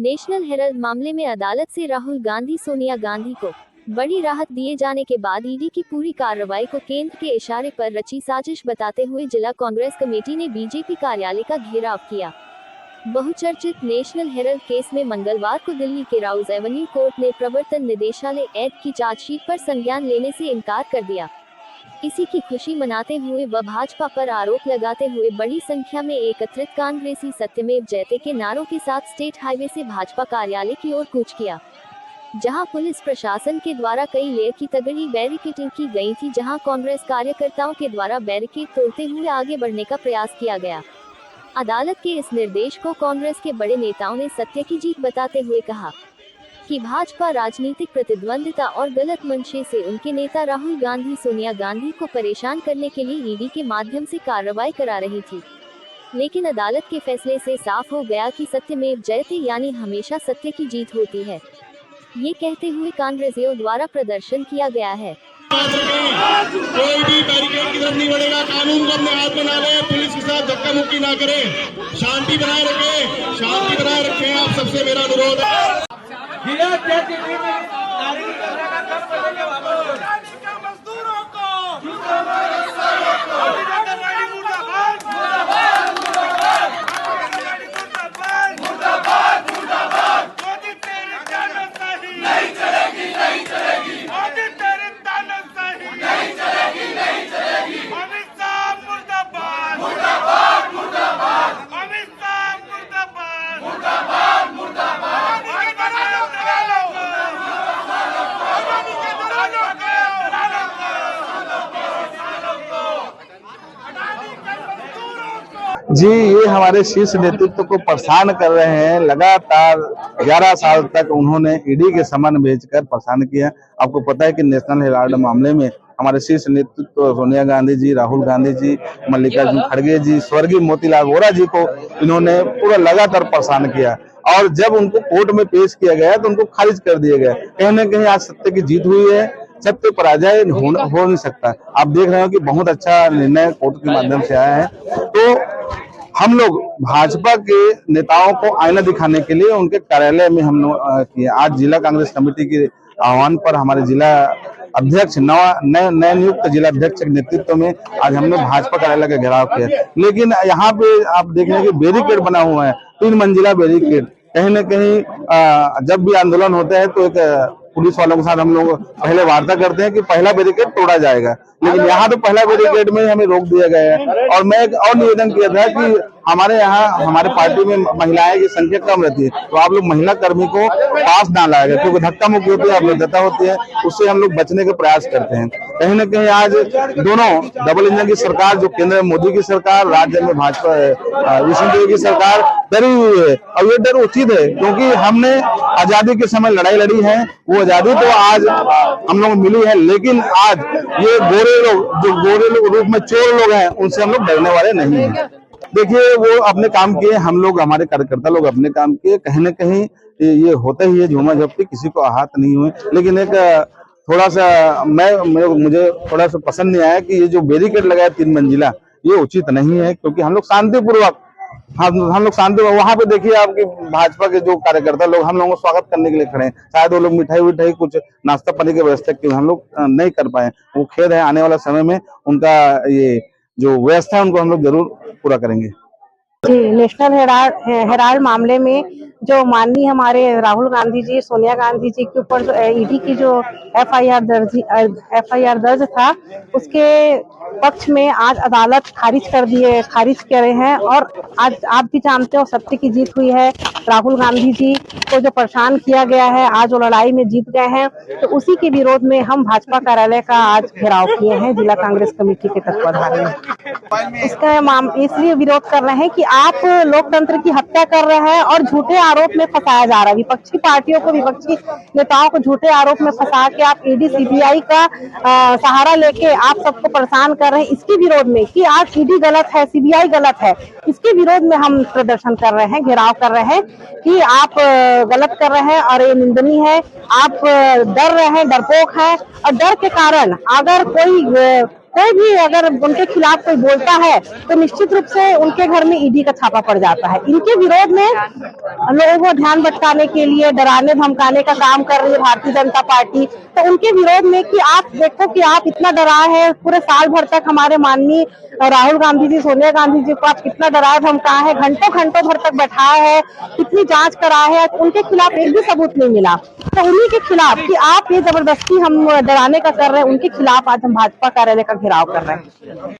National Herald मामले में अदालत से राहुल गांधी सोनिया गांधी को बड़ी राहत दिए जाने के बाद ईडी की पूरी कार्रवाई को केंद्र के इशारे पर रची साजिश बताते हुए जिला कांग्रेस कमेटी ने बीजेपी कार्यालय का घेराव किया। बहुचर्चित नेशनल हेराल्ड केस में मंगलवार को दिल्ली के राउज एवेन्यू कोर्ट ने प्रवर्तन निदेशालय ऐड की चार्जशीट पर संज्ञान लेने से इनकार कर दिया। इसी की खुशी मनाते हुए व भाजपा पर आरोप लगाते हुए बड़ी संख्या में एकत्रित कांग्रेसी सत्यमेव जयते के नारों के साथ स्टेट हाईवे से भाजपा कार्यालय की ओर कूच किया, जहां पुलिस प्रशासन के द्वारा कई लेयर की तगड़ी बैरिकेडिंग की गई थी, जहां कांग्रेस कार्यकर्ताओं के द्वारा बैरिकेड तोड़ते हुए आगे बढ़ने का प्रयास किया गया। अदालत के इस निर्देश को कांग्रेस के बड़े नेताओं ने सत्य की जीत बताते हुए कहा कि भाजपा राजनीतिक प्रतिद्वंदिता और गलत मंशे से उनके नेता राहुल गांधी सोनिया गांधी को परेशान करने के लिए ईडी के माध्यम से कार्रवाई करा रही थी, लेकिन अदालत के फैसले से साफ हो गया कि सत्यमेव जयते यानी हमेशा सत्य की जीत होती है। ये कहते हुए कांग्रेसियों द्वारा प्रदर्शन किया गया है। कोई भी बैरिकेड की तरफ नहीं बढ़ेगा, कानून को अपने हाथ में ना ले, पुलिस के साथ धक्का मुक्की ना करें, शांति बनाए रखें, शांति बनाए रखें। आप सबसे मेरा अनुरोध है। मजदूरों को जी, ये हमारे शीर्ष नेतृत्व को परेशान कर रहे हैं। लगातार 11 साल तक उन्होंने ईडी के समन भेजकर परेशान किया। आपको पता है कि नेशनल हेराल्ड मामले में हमारे शीर्ष नेतृत्व सोनिया गांधी जी, राहुल गांधी जी, मल्लिकार्जुन खड़गे जी, स्वर्गीय मोतीलाल वोरा जी को इन्होंने पूरा लगातार परेशान किया, और जब उनको कोर्ट में पेश किया गया तो उनको खारिज कर दिया गया। कहीं न कहीं आज सत्य की जीत हुई है, सत्य पराजय हो नहीं सकता। आप देख रहे हो कि बहुत अच्छा निर्णय कोर्ट के माध्यम से आया है। तो हम लोग भाजपा के नेताओं को आईना दिखाने के लिए उनके कार्यालय में हम लोग आज जिला कांग्रेस कमेटी के आह्वान पर हमारे जिला अध्यक्ष नए नियुक्त जिला अध्यक्ष के नेतृत्व में आज हमने भाजपा कार्यालय का घेराव किया। लेकिन यहाँ पे आप देख रहे हैं कि बैरिकेड बना हुआ है, 3 मंजिला बैरिकेड। कहीं न कहीं जब भी आंदोलन होता है तो एक पुलिस वालों के साथ हम लोग पहले वार्ता करते हैं कि पहला बैरिकेड तोड़ा जाएगा, लेकिन यहाँ तो पहला बैरिकेड में हमें रोक दिया गया है। और मैं एक और निवेदन किया था कि हमारे यहाँ हमारे पार्टी में महिलाएं की संख्या कम रहती है, तो आप लोग महिला कर्मी को पास ना लाएगा, क्योंकि धक्का मुक्की होती है, अभद्रता होती है, उससे हम लोग बचने का प्रयास करते हैं। कहीं न कहीं आज दोनों डबल इंजन की सरकार, जो केंद्र में मोदी की सरकार, राज्य में भाजपा विष्णुदेव की सरकार डरी हुई है, और ये डर उचित है, क्योंकि हमने आजादी के समय लड़ाई लड़ी है। वो आजादी तो आज हम लोग मिली है, लेकिन आज ये गोरे लोग, जो गोरे लोग रूप में चोर लोग हैं, उनसे हम लोग डरने वाले नहीं हैं। देखिए, वो अपने काम किए, हम लोग हमारे कार्यकर्ता लोग अपने काम किए। कहीं न कहीं ये होता ही है, झूमा झपटी, किसी को आहत नहीं हुए। लेकिन एक थोड़ा सा मुझे थोड़ा सा पसंद नहीं आया कि ये जो बैरिकेड लगाया 3 मंजिला, ये उचित नहीं है, क्योंकि हम लोग शांतिपूर्वक वहां पे देखिए आपकी भाजपा के जो कार्यकर्ता लोग हम लोगों को स्वागत करने के लिए खड़े हैं। शायद वो लोग मिठाई कुछ नाश्ता पानी की व्यवस्था की हम लोग नहीं कर पाए। वो खेद है, आने वाला समय में उनका ये जो व्यवस्था है उनको हम लोग जरूर पूरा करेंगे। जी, नेशनल हेराल्ड मामले में जो माननीय हमारे राहुल गांधी जी, सोनिया गांधी जी के ऊपर जो ईडी की जो एफआईआर दर्ज था, उसके पक्ष में आज अदालत खारिज कर रहे हैं। और आज आप भी जानते हो सत्य की जीत हुई है। राहुल गांधी जी को जो परेशान किया गया है, आज वो लड़ाई में जीत गए हैं। तो उसी के विरोध में हम भाजपा कार्यालय का आज घेराव किए हैं जिला कांग्रेस कमेटी के तत्वाधान में। इसका इसलिए विरोध कर रहे हैं कि आप लोकतंत्र की हत्या कर रहे हैं और झूठे आरोप में फंसाया जा रहा है। विपक्षी पार्टियों को, विपक्षी नेताओं को झूठे आरोप में फंसा के आप ईडी सीबीआई का सहारा लेके आप सबको परेशान कर रहे हैं। इसके विरोध में कि आज ईडी गलत है, सीबीआई गलत है, इसके विरोध में हम प्रदर्शन कर रहे हैं, घेराव कर रहे हैं कि आप गलत कर रहे हैं और ये निंदनीय है। आप डर रहे हैं, डरपोक हैं, और डर के कारण अगर कोई कोई भी अगर उनके खिलाफ कोई बोलता है तो निश्चित रूप से उनके घर में ईडी का छापा पड़ जाता है। इनके विरोध में लोगों को ध्यान भटकाने के लिए डराने धमकाने का काम कर रही है भारतीय जनता पार्टी। तो उनके विरोध में कि आप देखो कि आप इतना डराए हैं, पूरे साल भर तक हमारे माननीय राहुल गांधी जी, सोनिया गांधी जी को आप कितना डराए धमकाए हैं, घंटों घंटों भर तक बैठाया है, कितनी जांच कराए है, उनके खिलाफ एक भी सबूत नहीं मिला। तो उन्हीं के खिलाफ कि आप ये जबरदस्ती हम डराने का कर रहे हैं, उनके खिलाफ आज हम भाजपा कार्यालय का घेराव कर रहे हैं।